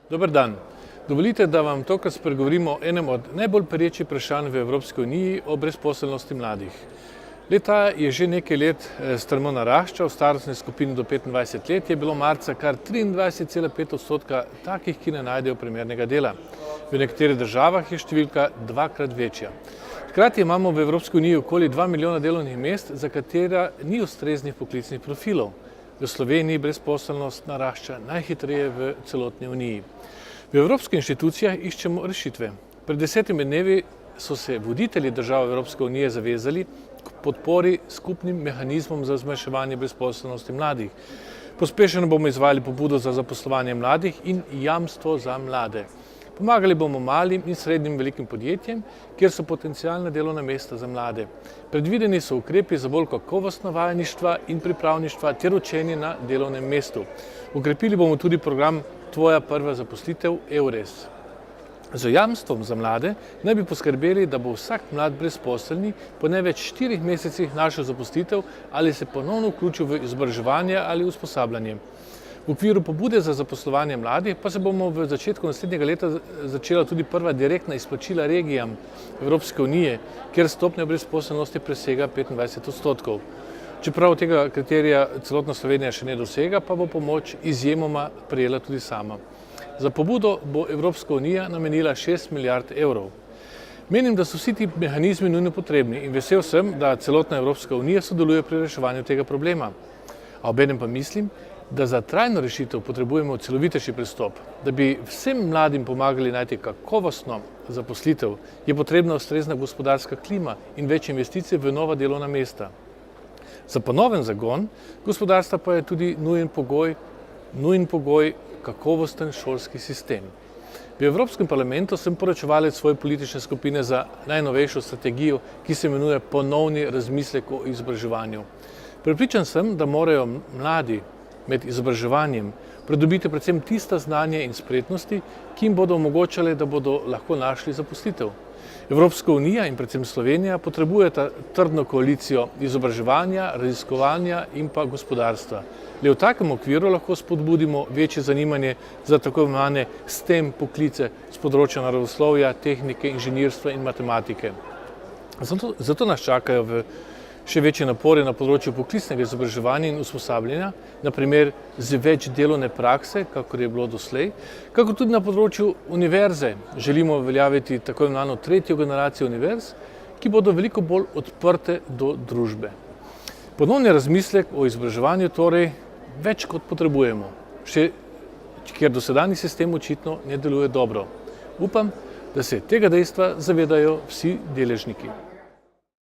Dober dan. Dovolite, da vam tokrat spregovorimo o enem od najbolj perečih vprašanj v Evropski uniji o brezposelnosti mladih. Leta je že nekaj let strmo naraščal, v starostni skupini do 25 let je bilo marca kar 23,5% takih, ki ne najdejo primernega dela. V nekaterih državah je številka dvakrat večja. Hkrati imamo v Evropski uniji okoli 2 milijona delovnih mest, za katera ni ustreznih poklicnih profilov. V Sloveniji brezposelnost narašča najhitreje v celotni uniji. V evropskih inštitucijah iščemo rešitve. Pred 10 dnevi so se voditelji držav Evropske unije zavezali k podpori skupnim mehanizmom za zmanjševanje brezposelnosti mladih. Pospešeno bomo izvajali pobudo za zaposlovanje mladih in jamstvo za mlade. Pomagali bomo malim in srednjim velikim podjetjem, kjer so potencialna delovna mesta za mlade. Predvideni so ukrepi za bolj kakovostno vajeništva in pripravništva ter učenje na delovnem mestu. Okrepili bomo tudi program Tvoja prva zaposlitev EURES. Z jamstvom za mlade naj bi poskrbeli, da bo vsak mlad brezposelni po največ 4 mesecih našel zaposlitev ali se ponovno vključil v izobraževanje ali usposabljanje. V okviru pobude za zaposlovanje mladih pa se bomo v začetku naslednjega leta začela tudi prva direktna izplačila regijam Evropske unije, kjer stopnja brezposelnosti presega 25%. Čeprav tega kriterija celotna Slovenija še ne dosega, pa bo pomoč izjemoma prejela tudi sama. Za pobudo bo Evropska unija namenila 6 milijard evrov. Menim, da so vsi ti mehanizmi nujno potrebni in vesel sem, da celotna Evropska unija sodeluje pri reševanju tega problema. A obenem pa mislim, da za trajno rešitev potrebujemo celovitejši pristop. Da bi vsem mladim pomagali najti kakovostno zaposlitev, je potrebna ustrezna gospodarska klima in več investicij v nova delovna mesta. Za ponoven zagon gospodarstva pa je tudi nujen pogoj kakovosten šolski sistem. V Evropskem parlamentu sem poročevalec svoje politične skupine za najnovejšo strategijo, ki se imenuje Ponovni razmislek o izobraževanju. Prepričan sem, da morajo mladi med izobraževanjem pridobiti predvsem tista znanja in spretnosti, ki jim bodo omogočale, da bodo lahko našli zaposlitev. Evropska unija in predvsem Slovenija potrebujeta trdno koalicijo izobraževanja, raziskovanja in pa gospodarstva. Le v takem okviru lahko spodbudimo večje zanimanje za tako imenovane STEM poklice z področja naravoslovja, tehnike, inženirstva in matematike. Zato nas čakajo še večje napore na področju poklicnega izobraževanja in usposabljanja, na primer z več delovne prakse, kakor je bilo doslej, kakor tudi na področju univerze. Želimo uveljaviti tako imenovano tretjo generacijo univerz, ki bodo veliko bolj odprte do družbe. Ponovni razmislek o izobraževanju torej več kot potrebujemo, ker dosedanji sistem očitno ne deluje dobro. Upam, da se tega dejstva zavedajo vsi deležniki.